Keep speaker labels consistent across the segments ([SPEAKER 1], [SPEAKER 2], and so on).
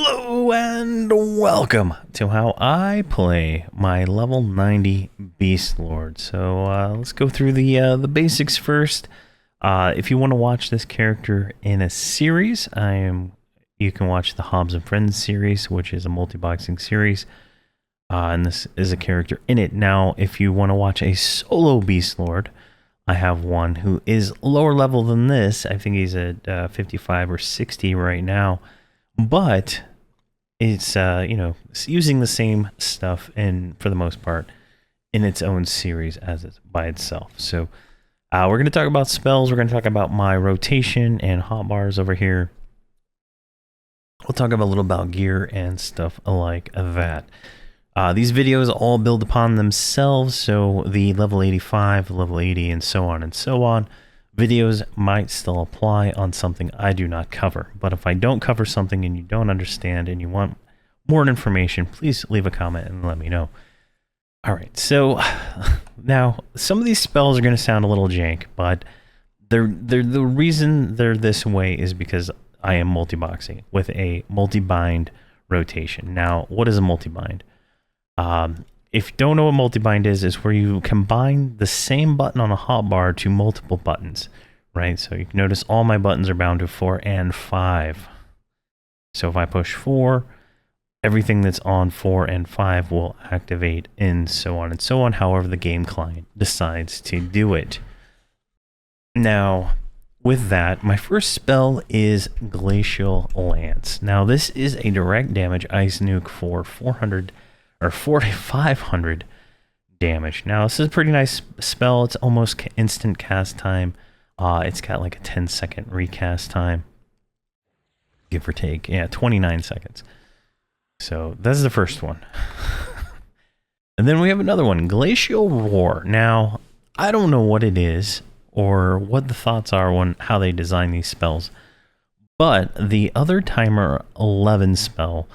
[SPEAKER 1] Hello and welcome to how I play my level 90 Beastlord. So let's go through the basics first. If you want to watch this character in a series, you can watch the Hobbs and Friends series, which is a multi-boxing series. And this is a character in it. Now, if you want to watch a solo Beastlord, I have one who is lower level than this. I think he's at 55 or 60 right now. But it's, it's using the same stuff and for the most part in its own series as it's by itself. So we're going to talk about spells. We're going to talk about my rotation and hotbars over here. We'll talk about a little about gear and stuff like that. These videos all build upon themselves, so the level 85, level 80, and so on videos might still apply on something I do not cover. But if I don't cover something and you don't understand and you want more information, please leave a comment and let me know. All right, so now some of these spells are going to sound a little jank, but the reason they're this way is because I am multi-boxing with a multi-bind rotation. Now, what is a multi-bind? If you don't know what multi-bind is where you combine the same button on a hotbar to multiple buttons, right? So you can notice all my buttons are bound to 4 and 5. So if I push 4, everything that's on 4 and 5 will activate, and so on, however the game client decides to do it. Now, with that, my first spell is Glacial Lance. Now, this is a direct damage ice nuke for 400 or 4,500 damage. Now, this is a pretty nice spell. It's almost instant cast time. It's got like a 10-second recast time, give or take. Yeah, 29 seconds. So that's the first one. And then we have another one, Glacial Roar. Now, I don't know what it is or what the thoughts are on how they design these spells, but the other timer 11 spell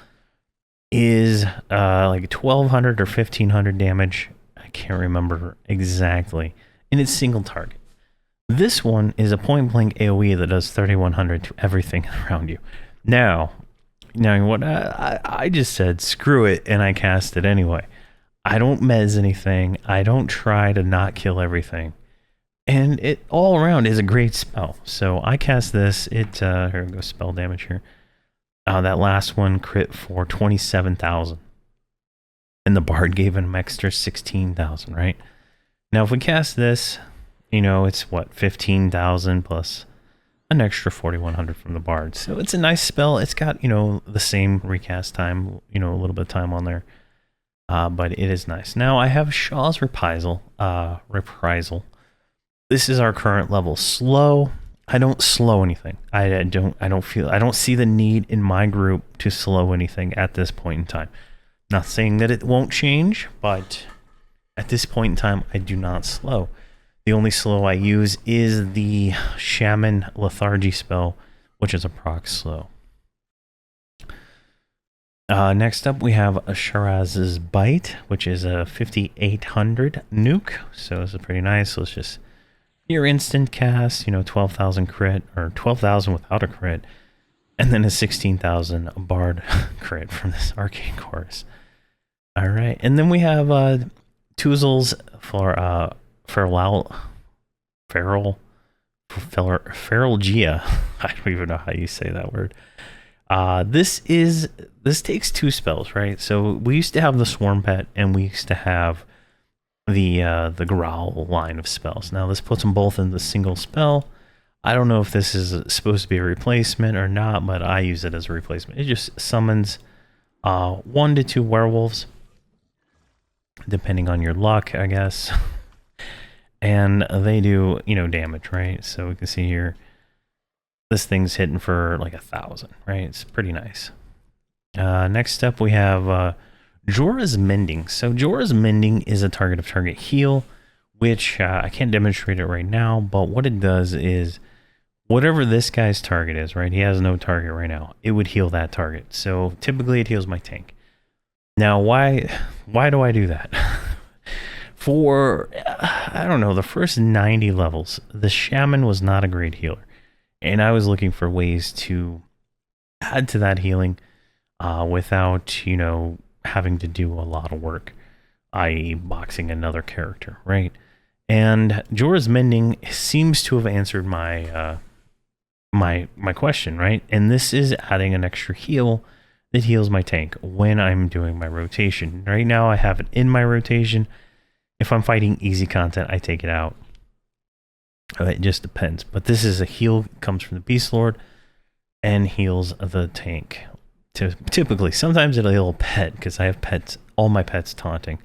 [SPEAKER 1] is like 1,200 or 1,500 damage. I can't remember exactly. And it's single target. This one is a point blank AoE that does 3,100 to everything around you. Now what I just said, screw it, and I cast it anyway. I don't mez anything. I don't try to not kill everything. And it all around is a great spell. So I cast this. Here we go, spell damage here. That last one crit for 27,000. And the Bard gave him extra 16,000, right? Now, if we cast this, it's what, 15,000 plus an extra 4,100 from the Bard. So it's a nice spell. It's got, the same recast time, a little bit of time on there. But it is nice. Now, I have Shaw's Reprisal. This is our current level. Slow. I don't slow anything. I don't see the need in my group to slow anything at this point in time. Not saying that it won't change, but at this point in time, I do not slow. The only slow I use is the Shaman Lethargy spell, which is a proc slow. Next up, we have a Shiraz's Bite, which is a 5,800 nuke. So this is pretty nice. So let's just your instant cast, 12,000 crit, or 12,000 without a crit, and then a 16,000 Bard crit from this Arcane Chorus. All right, and then we have Toozles for Feralgia. I don't even know how you say that word. This takes 2 spells, right? So we used to have the Swarm Pet, and we used to have the Growl line of spells. Now this puts them both in the single spell. I don't know if this is supposed to be a replacement or not, but I use it as a replacement. It just summons 1 to 2 werewolves, depending on your luck, I guess. And they do, damage, right? So we can see here, this thing's hitting for like 1,000, right? It's pretty nice. Next up, we have Jorah's Mending. So Jorah's Mending is a target of target heal, which I can't demonstrate it right now, but what it does is whatever this guy's target is, right? He has no target right now. It would heal that target. So typically it heals my tank. Now, why do I do that? For, I don't know, the first 90 levels, the Shaman was not a great healer. And I was looking for ways to add to that healing. without, you know, having to do a lot of work, i.e. boxing another character, right? And Jorah's Mending seems to have answered my my question, right? And this is adding an extra heal that heals my tank when I'm doing my rotation. Right now I have it in my rotation. If I'm fighting easy content, I take it out. It just depends. But this is a heal, comes from the Beastlord and heals the tank. Typically, sometimes it'll heal a pet because I have pets, all my pets taunting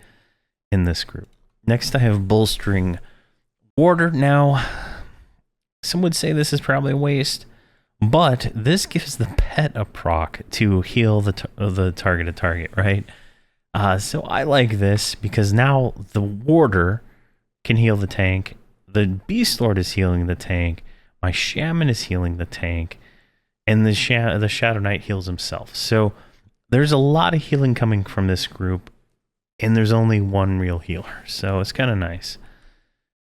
[SPEAKER 1] in this group. Next I have Bolstering Warder. Now, some would say this is probably a waste, but this gives the pet a proc to heal the targeted target, right? So I like this because now the Warder can heal the tank, the Beastlord is healing the tank, my Shaman is healing the tank, and the Shadow Knight heals himself. So there's a lot of healing coming from this group, and there's only one real healer, so it's kind of nice.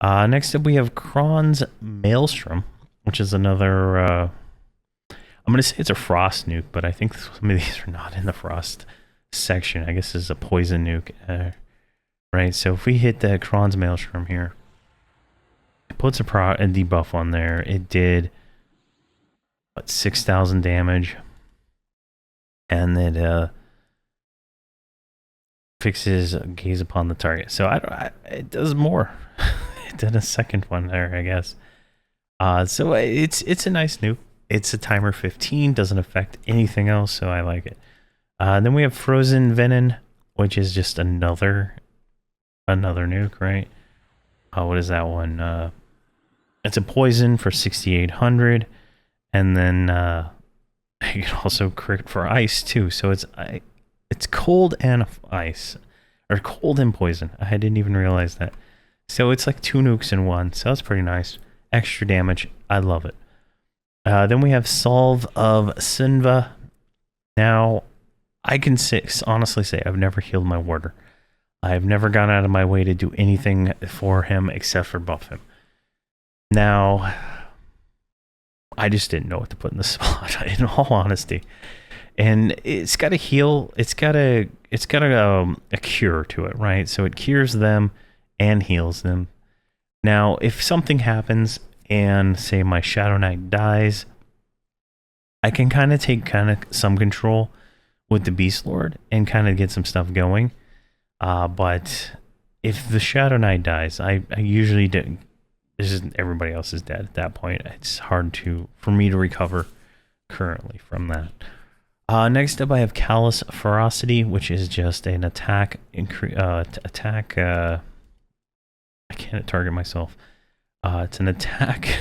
[SPEAKER 1] Next up, we have Kron's Maelstrom, which is another, I'm going to say it's a frost nuke, but I think some of these are not in the frost section. I guess this is a poison nuke, right? So if we hit the Kron's Maelstrom here, it puts a debuff on there. It did, what, 6,000 damage, and it fixes Gaze Upon the Target. So it does more. It did a second one there, I guess. So it's a nice nuke. It's a timer 15, doesn't affect anything else, so I like it. Then we have Frozen Venom, which is just another nuke, right? What is that one? It's a poison for 6,800, and then you can also crit for ice too. So it's cold and ice, or cold and poison. I didn't even realize that. So it's like 2 nukes in one. So that's pretty nice. Extra damage. I love it. Then we have Solve of Sinva. Now, I can honestly say I've never healed my Warder. I've never gone out of my way to do anything for him except for buff him. Now, I just didn't know what to put in the spot, in all honesty. And it's got a heal. It's got a cure to it, right? So it cures them and heals them. Now, if something happens and say my Shadow Knight dies, I can kind of take some control with the Beastlord and kind of get some stuff going. But if the Shadow Knight dies, I usually do. Everybody else is dead at that point. It's hard for me to recover currently from that. Next up, I have Callous Ferocity, which is just an attack. I can't target myself. It's an attack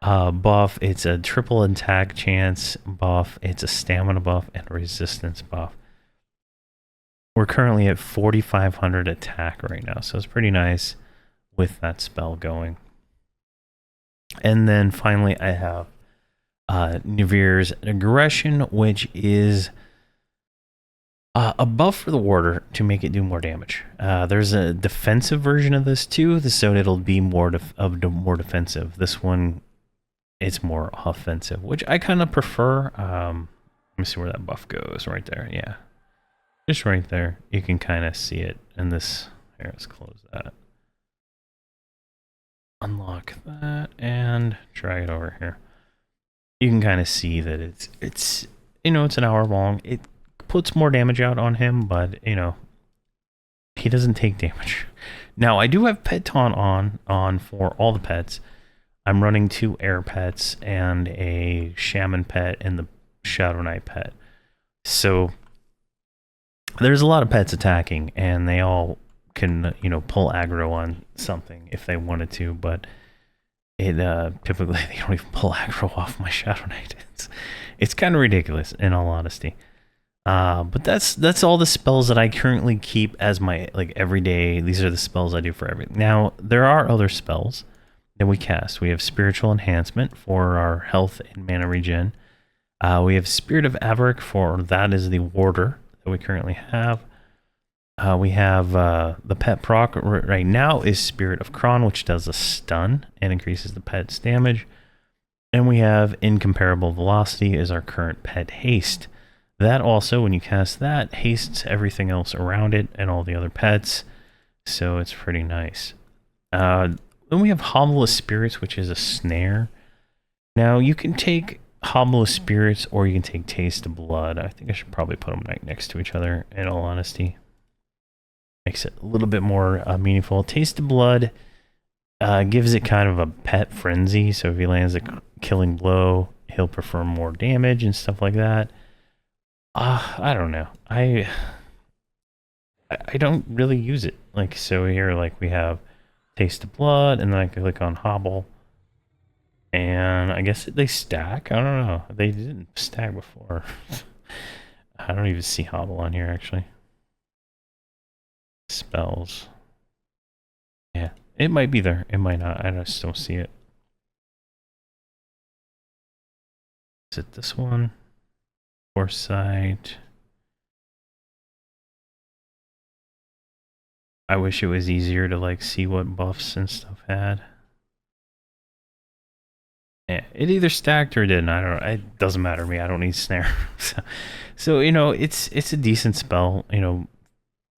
[SPEAKER 1] buff. It's a triple attack chance buff. It's a stamina buff and a resistance buff. We're currently at 4,500 attack right now, so it's pretty nice with that spell going. And then finally, I have Nivir's Aggression, which is a buff for the Warder to make it do more damage. There's a defensive version of this too, so it'll be more defensive. This one, it's more offensive, which I kind of prefer. Let me see where that buff goes. Right there, yeah, just right there. You can kind of see it in this. Here, let's close that. Unlock that and drag it over here. You can kind of see that it's you know, it's an hour long. It puts more damage out on him, but you know, he doesn't take damage. Now I do have Pet Taunt on for all the pets. I'm running 2 air pets and a Shaman pet and the Shadow Knight pet. So there's a lot of pets attacking, and they all can, you know, pull aggro on something if they wanted to, but it typically they don't even pull aggro off my Shadow Knight. It's kind of ridiculous, in all honesty. But that's all the spells that I currently keep as my everyday. These are the spells I do for everything. Now there are other spells that we cast. We have Spiritual Enhancement for our health and mana regen. We have Spirit of Avaric for that is the Warder that we currently have. We have the pet proc right now is Spirit of Kron, which does a stun and increases the pet's damage. And we have Incomparable Velocity is our current pet haste. That also, when you cast that, hastes everything else around it and all the other pets. So it's pretty nice. Then we have Hobble of Spirits, which is a snare. Now, you can take Hobble of Spirits or you can take Taste of Blood. I think I should probably put them right next to each other, in all honesty. Makes it a little bit more meaningful. Taste of Blood gives it kind of a pet frenzy. So if he lands a killing blow, he'll perform more damage and stuff like that. I don't know. I don't really use it. Like, so here, like, we have Taste of Blood, and then I can click on Hobble. And I guess they stack. I don't know. They didn't stack before. I don't even see Hobble on here, actually. Spells. Yeah, it might be there. It might not. I just don't see it. Is it this one? Foresight. I wish it was easier to like see what buffs and stuff had. Yeah, it either stacked or didn't. I don't know. It doesn't matter to me. I don't need snare. So you know, it's a decent spell. You know,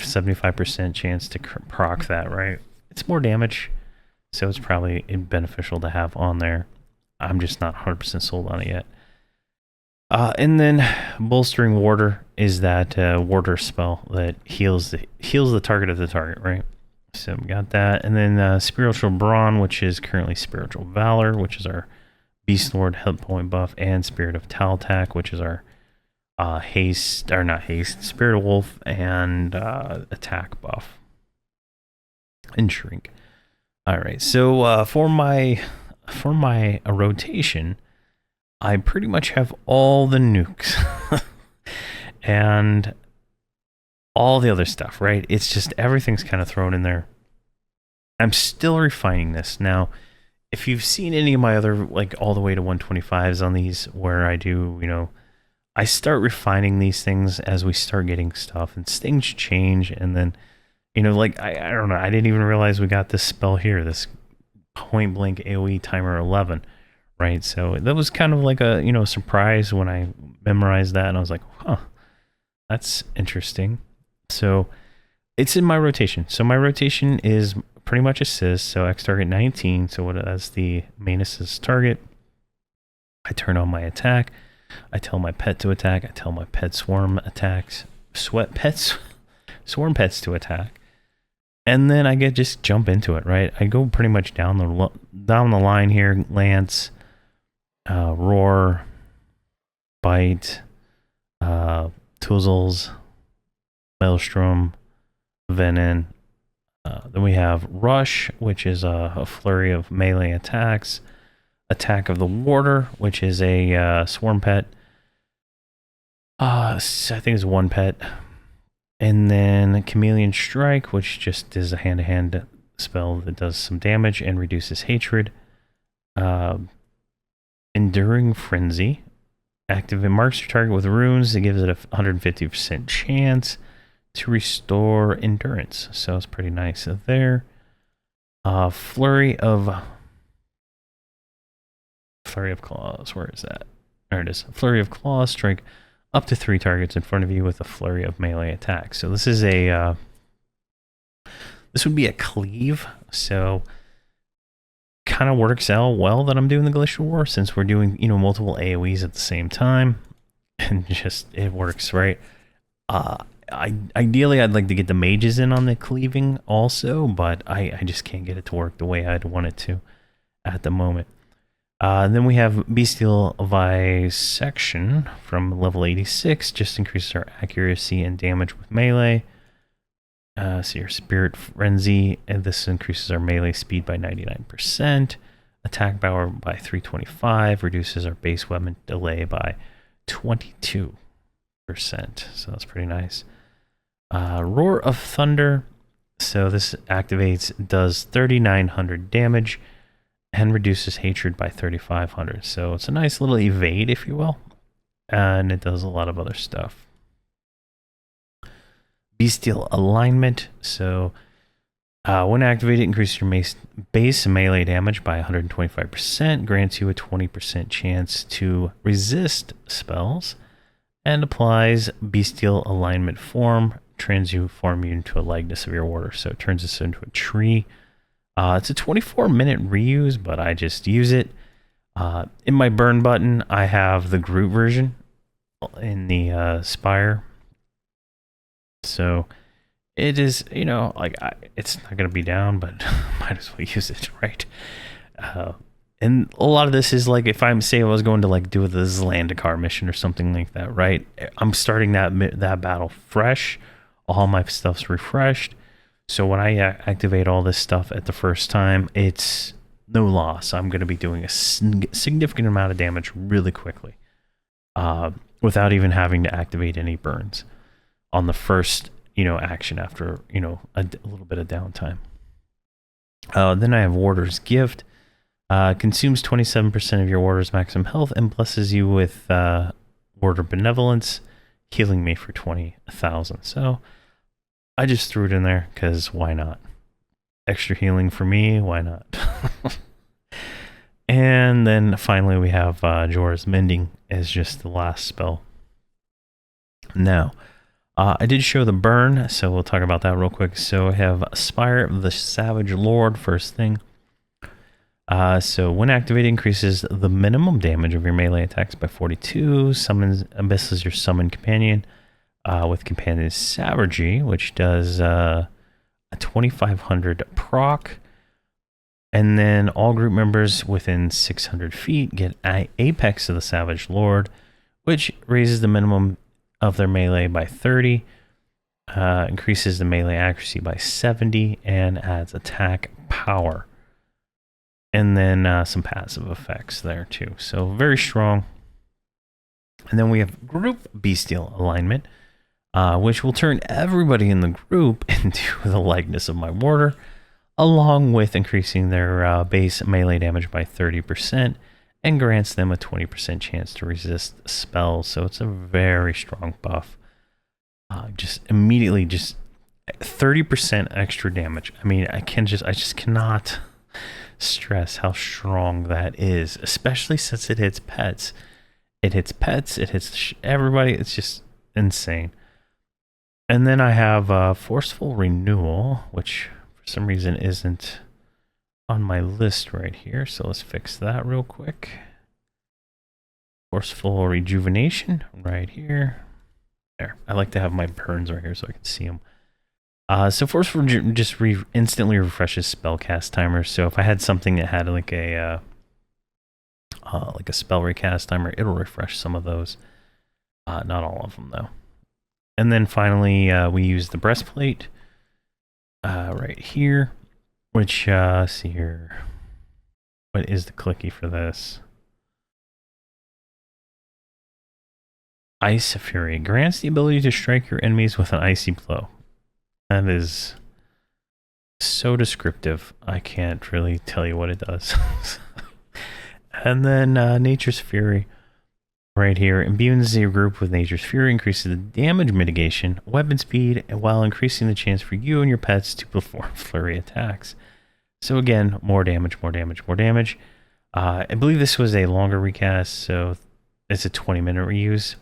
[SPEAKER 1] 75% chance to proc that, right? It's more damage, so it's probably beneficial to have on there. I'm just not 100% sold on it yet. And then Bolstering Warder is that warder spell that heals the target of the target, right? So we got that. And then Spiritual Brawn, which is currently Spiritual Valor, which is our Beastlord hit point buff, and Spirit of Taltak, which is our haste, or not haste, Spirit of Wolf and attack buff. And Shrink. Alright, so for my rotation, I pretty much have all the nukes and all the other stuff, right? It's just everything's kind of thrown in there. I'm still refining this. Now, if you've seen any of my other, like all the way to 125s on these, where I do, you know, I start refining these things as we start getting stuff, and things change, and then, you know, like, I don't know, I didn't even realize we got this spell here, this point blank AoE timer 11. Right, so that was kind of like a, you know, surprise when I memorized that, and I was like, huh, that's interesting. So it's in my rotation. So my rotation is pretty much assist, so X target 19, so what as the main assist target, I turn on my attack, I tell my pet to attack, I tell my pet swarm attacks, swarm pets to attack, and then I get just jump into it, right? I go pretty much down the line here, Lance, Roar, Bite, Toozles, Maelstrom, Venom. Then we have Rush, which is a flurry of melee attacks. Attack of the Warder, which is a swarm pet. I think it's one pet. And then Chameleon Strike, which just is a hand-to-hand spell that does some damage and reduces hatred. Enduring Frenzy. Activate marks your target with runes. It gives it a 150% chance to restore endurance. So it's pretty nice there. Flurry of Claws. Where is that? There it is. Flurry of Claws. Strike up to 3 targets in front of you with a flurry of melee attacks. So this is a this would be a cleave. So kind of works out well that I'm doing the Glacial War, since we're doing, you know, multiple AoEs at the same time, and just it works, right? Ideally I'd like to get the mages in on the cleaving also, but I just can't get it to work the way I'd want it to at the moment. Then we have Bestial Visection from level 86, just increases our accuracy and damage with melee. So your Spirit Frenzy, and this increases our melee speed by 99%. Attack power by 325, reduces our base weapon delay by 22%. So that's pretty nice. Roar of Thunder. So this activates, does 3,900 damage, and reduces hatred by 3,500. So it's a nice little evade, if you will. And it does a lot of other stuff. Bestial Alignment. So when activated, increases your base melee damage by 125%, grants you a 20% chance to resist spells, and applies bestial alignment form, transform you into a likeness of your order. So it turns us into a tree. It's a 24-minute reuse, but I just use it. In my burn button, I have the Groot version in the Spire. So it is, you know, like it's not going to be down, but might as well use it, right? And a lot of this is like if I'm say I was going to like do the Zlandikar mission or something like that, right? I'm starting that battle fresh. All my stuff's refreshed. So when I activate all this stuff at the first time, it's no loss. I'm going to be doing a significant amount of damage really quickly, without even having to activate any burns on the first, you know, action after, you know, a little bit of downtime. Then I have Warder's Gift. Consumes 27% of your Warder's maximum health and blesses you with Warder Benevolence, healing me for 20,000. So I just threw it in there because why not? Extra healing for me, why not? And then finally we have Jorah's Mending as just the last spell. Now, I did show the burn, so we'll talk about that real quick. So I have Spire of the Savage Lord, first thing. So when activated, increases the minimum damage of your melee attacks by 42. Summons Abyss as your summon companion. With Companion Savagery, which does a 2500 proc. And then all group members within 600 feet get Apex of the Savage Lord, which raises the minimum of their melee by 30, increases the melee accuracy by 70, and adds attack power. And then some passive effects there too. So very strong. And then we have group bestial alignment, which will turn everybody in the group into the likeness of my warder, along with increasing their base melee damage by 30% and grants them a 20% chance to resist spells. So it's a very strong buff. Just immediately, just 30% extra damage. I mean, I just cannot stress how strong that is, especially since it hits pets. It hits pets, it hits everybody. It's just insane. And then I have Forceful Renewal, which for some reason isn't on my list right here. So let's fix that real quick. Forceful Rejuvenation right here. There. I like to have my burns right here so I can see them. So Forceful just instantly refreshes spellcast timers. So if I had something that had like a spell recast timer, it'll refresh some of those. Not all of them though. And then finally, we use the breastplate right here, which, see here, what is the clicky for this? Ice Fury grants the ability to strike your enemies with an icy blow. That is so descriptive, I can't really tell you what it does. And then Nature's Fury. Right here, imbues your group with Nature's Fury, increases the damage mitigation, weapon speed, while increasing the chance for you and your pets to perform flurry attacks. So again, more damage, more damage, more damage. I believe this was a longer recast, so it's a 20-minute reuse.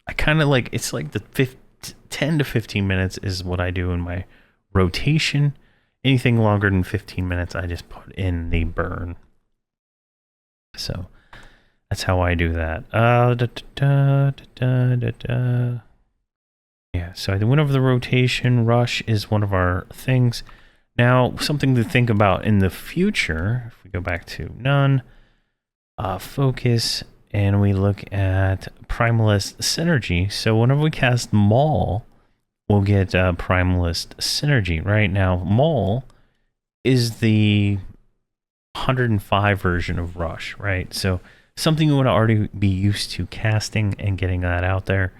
[SPEAKER 1] I kind of like, it's like the 10 to 15 minutes is what I do in my rotation. Anything longer than 15 minutes, I just put in the burn. So that's how I do that. Yeah, so I went over the rotation. Rush is one of our things. Now, something to think about in the future, if we go back to none, focus, and we look at Primalist Synergy. So whenever we cast Maul, we'll get Primalist Synergy. Right now, Maul is the 105 version of Rush, right? So something you would already be used to casting and getting that out there.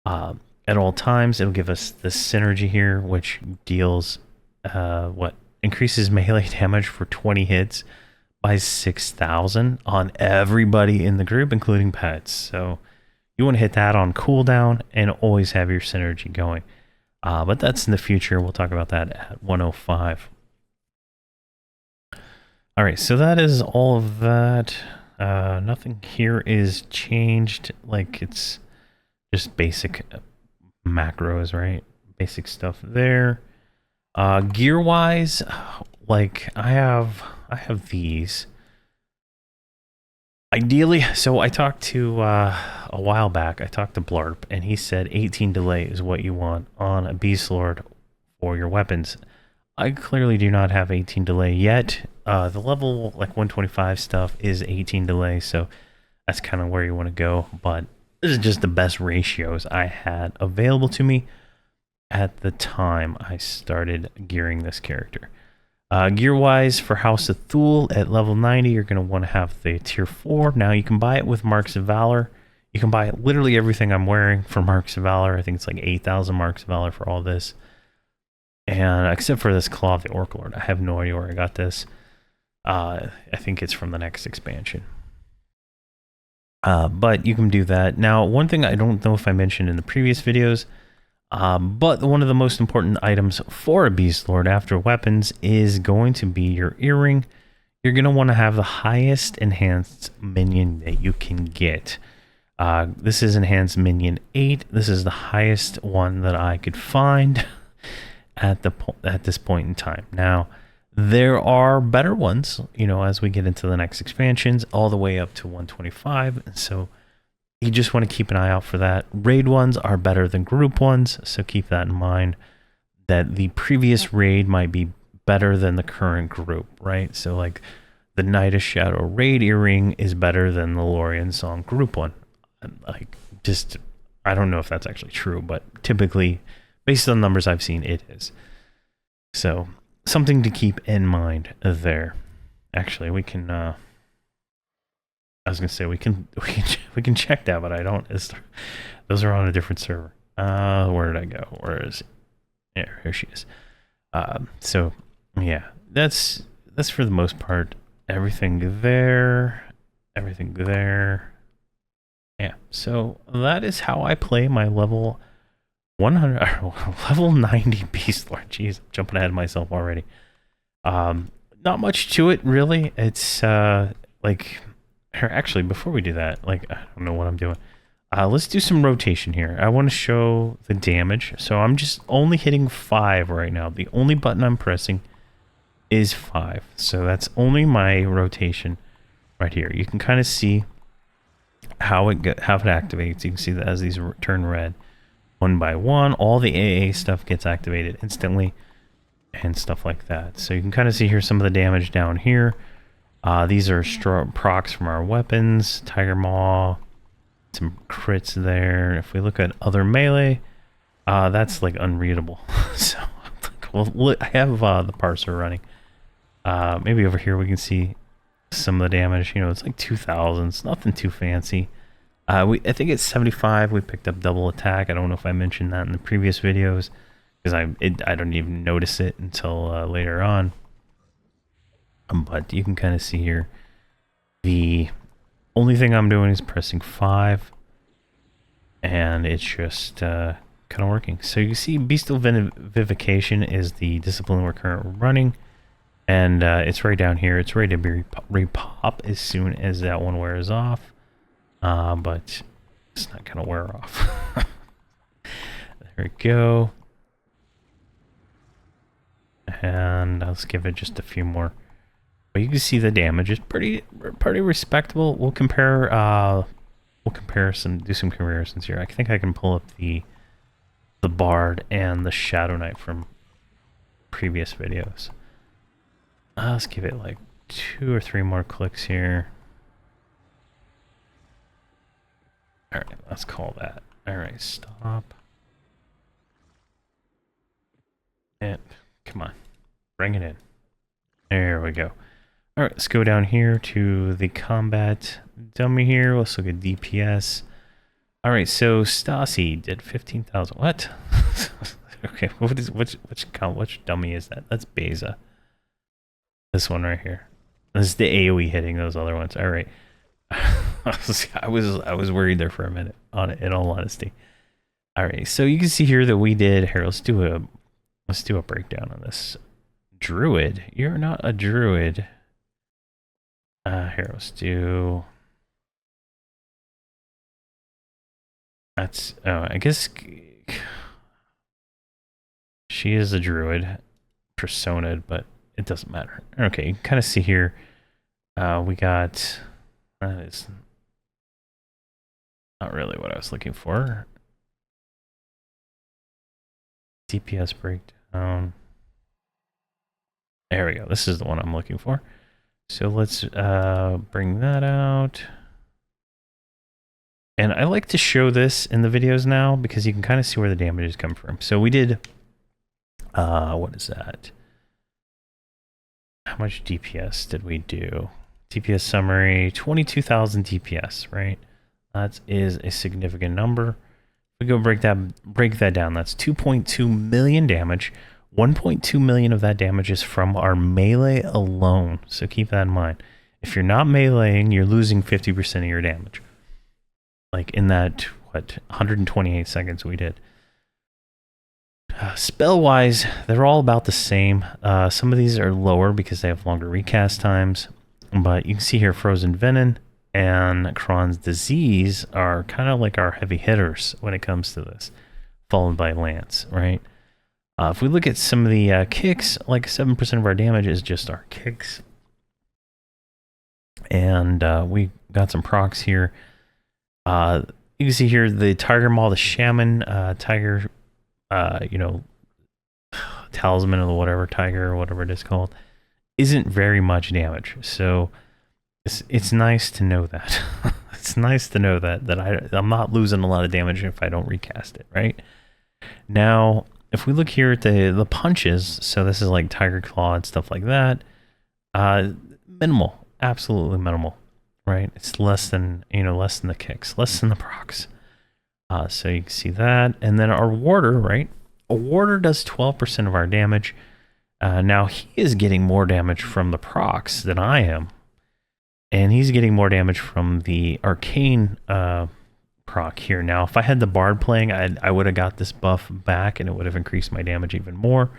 [SPEAKER 1] At all times, it'll give us the synergy here, which deals increases melee damage for 20 hits by 6,000 on everybody in the group, including pets. So you want to hit that on cooldown and always have your synergy going. But that's in the future. We'll talk about that at 105. All right, so that is all of that. Nothing here is changed. Like, it's just basic macros, right? Basic stuff there. Gear wise, like I have these. Ideally, so I talked to a while back. I talked to Blarp, and he said 18 delay is what you want on a Beastlord for your weapons. I clearly do not have 18 delay yet. The level like 125 stuff is 18 delay, so that's kind of where you want to go. But this is just the best ratios I had available to me at the time I started gearing this character. Gear-wise, for House of Thule at level 90, you're going to want to have the tier 4. Now, you can buy it with Marks of Valor. You can buy literally everything I'm wearing for Marks of Valor. I think it's like 8,000 Marks of Valor for all this. And except for this Claw of the Orc Lord, I have no idea where I got this. I think it's from the next expansion. But you can do that. Now, one thing I don't know if I mentioned in the previous videos, but one of the most important items for a Beastlord after weapons is going to be your earring. You're going to want to have the highest enhanced minion that you can get. This is enhanced minion 8. This is the highest one that I could find at this point in time. Now, there are better ones, you know, as we get into the next expansions, all the way up to 125. So you just want to keep an eye out for that. Raid ones are better than group ones, so keep that in mind, that the previous raid might be better than the current group, right? So like the Night of Shadow raid earring is better than the Lorien Song group one. Like, just, I don't know if that's actually true, but typically, based on numbers I've seen, it is. So something to keep in mind there. Actually, we can I was gonna say we can check that, but I don't. Those are on a different server. Where did I go? Where is it? Here she is. So yeah, that's for the most part everything there. Everything there. Yeah. So that is how I play my level 100 level 90 Beastlord. Jeez, I'm jumping ahead of myself already. Not much to it really. It's like. Actually, before we do that, like, I don't know what I'm doing. Let's do some rotation here. I want to show the damage. So I'm just only hitting 5 right now. The only button I'm pressing is 5. So that's only my rotation right here. You can kind of see how it activates. You can see that as these turn red, one by one, all the AA stuff gets activated instantly and stuff like that. So you can kind of see here some of the damage down here. These are procs from our weapons, Tiger Maw, some crits there. If we look at other melee, that's like unreadable. So, well, look, I have the parser running. Maybe over here we can see some of the damage. You know, it's like 2,000. It's nothing too fancy. I think it's 75. We picked up double attack. I don't know if I mentioned that in the previous videos because I don't even notice it until later on. But you can kind of see here, the only thing I'm doing is pressing 5, and it's just kind of working. So you see Bestial Vivification is the discipline we're currently running, and it's right down here. It's ready to be repop as soon as that one wears off, but it's not going to wear off. There we go. And let's give it just a few more. But you can see the damage is pretty respectable. We'll compare do some comparisons here. I think I can pull up the Bard and the Shadow Knight from previous videos. Let's give it like 2 or 3 more clicks here. All right, let's call that. All right, stop. And come on, bring it in. There we go. All right, let's go down here to the combat dummy here. Let's look at DPS. All right, so Stasi did 15,000. What? Okay, which dummy is that? That's Beza. This one right here. This is the AoE hitting those other ones. All right. I was worried there for a minute on it, in all honesty. All right, so you can see here that we did. Here, let's do a breakdown on this. Druid, you're not a druid. Here, let's do That's, I guess she is a druid, persona'd, but it doesn't matter. Okay, you can kind of see here, we got, that is not really what I was looking for. DPS breakdown. There we go. This is the one I'm looking for. So let's bring that out. And I like to show this in the videos now because you can kind of see where the damages come from. So we did, what is that? How much DPS did we do? DPS summary, 22,000 DPS, right? That is a significant number. We go break that down. That's 2.2 million damage. 1.2 million of that damage is from our melee alone. So keep that in mind. If you're not meleeing, you're losing 50% of your damage. Like in that, what, 128 seconds we did. Spell-wise, they're all about the same. Some of these are lower because they have longer recast times. But you can see here Frozen Venom and Kron's Disease are kind of like our heavy hitters when it comes to this, followed by Lance, right? If we look at some of the kicks, like 7% of our damage is just our kicks. And we got some procs here. You can see here the Tiger Maul, the Shaman, Tiger, you know, Talisman or whatever, Tiger or whatever it is called, isn't very much damage. So it's nice to know that. It's nice to know that I'm not losing a lot of damage if I don't recast it, right? Now, if we look here at the punches, so this is like Tiger Claw and stuff like that, minimal, absolutely minimal, right? It's less than, you know, less than the kicks, less than the procs. So you can see that. And then our warder, right? A warder does 12% of our damage. Now he is getting more damage from the procs than I am. And he's getting more damage from the arcane proc here. Now, if I had the bard playing, I would have got this buff back and it would have increased my damage even more.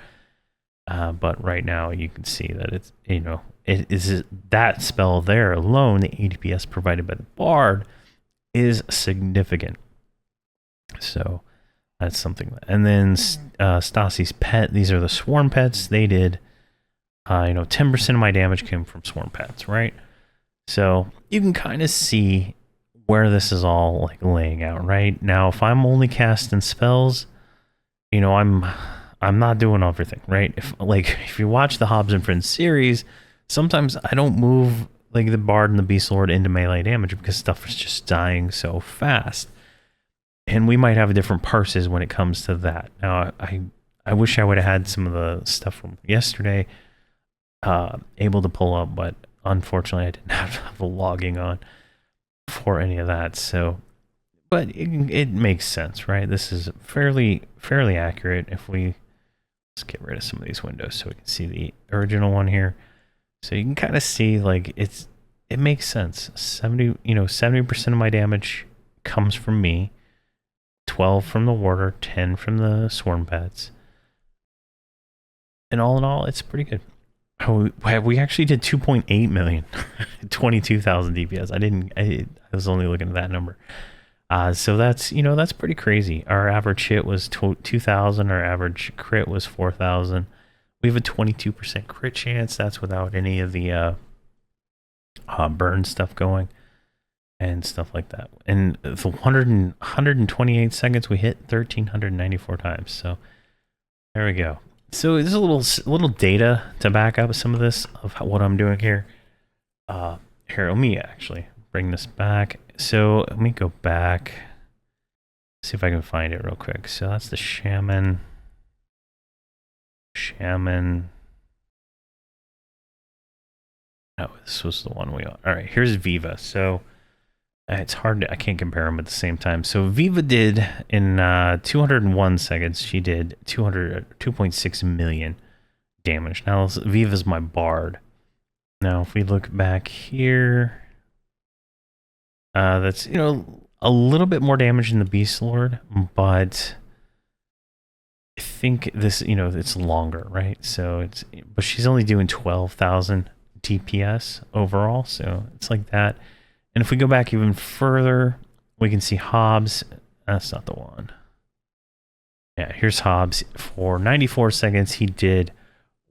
[SPEAKER 1] But right now you can see that it's, you know, it is that spell there alone, the ADPS provided by the bard is significant. So that's something. And then Stassi's pet, these are the swarm pets. They did, you know, 10% of my damage came from swarm pets, right? So you can kind of see where this is all like laying out, right? Now, if I'm only casting spells, you know, I'm not doing everything, right? If you watch the Hobbs and Friends series, sometimes I don't move like the Bard and the Beastlord into melee damage because stuff is just dying so fast. And we might have different parses when it comes to that. Now, I wish I would have had some of the stuff from yesterday able to pull up, but unfortunately I didn't have the logging on for any of that. So, but it makes sense, right? This is fairly accurate. If we let's get rid of some of these windows so we can see the original one here. So you can kind of see like it makes sense. 70% of my damage comes from me. 12 from the warder, 10 from the swarm pets. And all in all, it's pretty good. We actually did 2.8 million, 22,000 DPS. I was only looking at that number. So that's, you know, that's pretty crazy. Our average hit was 2,000. Our average crit was 4,000. We have a 22% crit chance. That's without any of the burn stuff going and stuff like that. And the 128 seconds, we hit 1,394 times. So there we go. So there's a little data to back up some of this of what I'm doing here. Here, let me actually bring this back. So let me go back, see if I can find it real quick. So that's the Shaman. Oh, this was the one we all right, here's Viva. So it's hard to, I can't compare them at the same time. So Viva did in 201 seconds, she did 2.6 million damage. Now Viva's my bard. Now if we look back here, that's, you know, a little bit more damage than the Beastlord, but I think this, you know, it's longer, right? So it's, but she's only doing 12,000 DPS overall, so it's like that. And if we go back even further, we can see Hobbs, That's not the one. Yeah, here's Hobbs. For 94 seconds, he did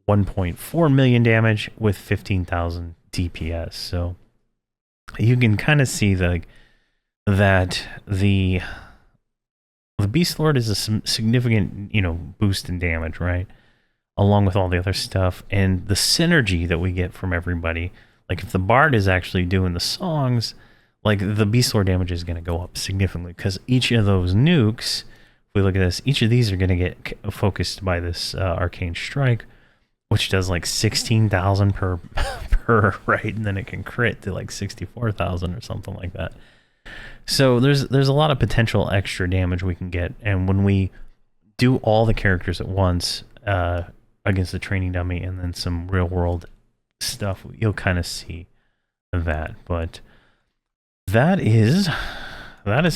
[SPEAKER 1] 1.4 million damage with 15,000 DPS. So you can kind of see that the Beastlord is a significant, boost in damage, right? Along with all the other stuff and the synergy that we get from everybody. Like if the Bard is actually doing the songs, like the Beastlord damage is going to go up significantly because each of those nukes, if we look at this, each of these are going to get focused by this Arcane Strike, which does like 16,000 per right, and then it can crit to like 64,000 or something like that. So there's a lot of potential extra damage we can get, and when we do all the characters at once against the training dummy and then some real world stuff, you'll kind of see that. But that is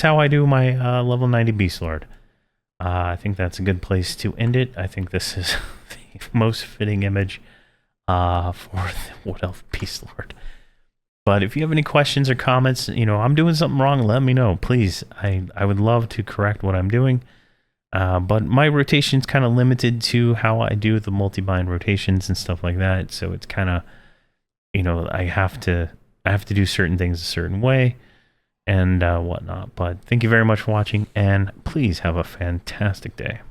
[SPEAKER 1] how I do my level 90 Beastlord. I think that's a good place to end it. I think this is the most fitting image for the Wood Elf Beastlord. But if you have any questions or comments, I'm doing something wrong, let me know, please. I would love to correct what I'm doing. But my rotation's kind of limited to how I do the multi-bind rotations and stuff like that. So it's kind of, I have to do certain things a certain way and whatnot. But thank you very much for watching, and please have a fantastic day.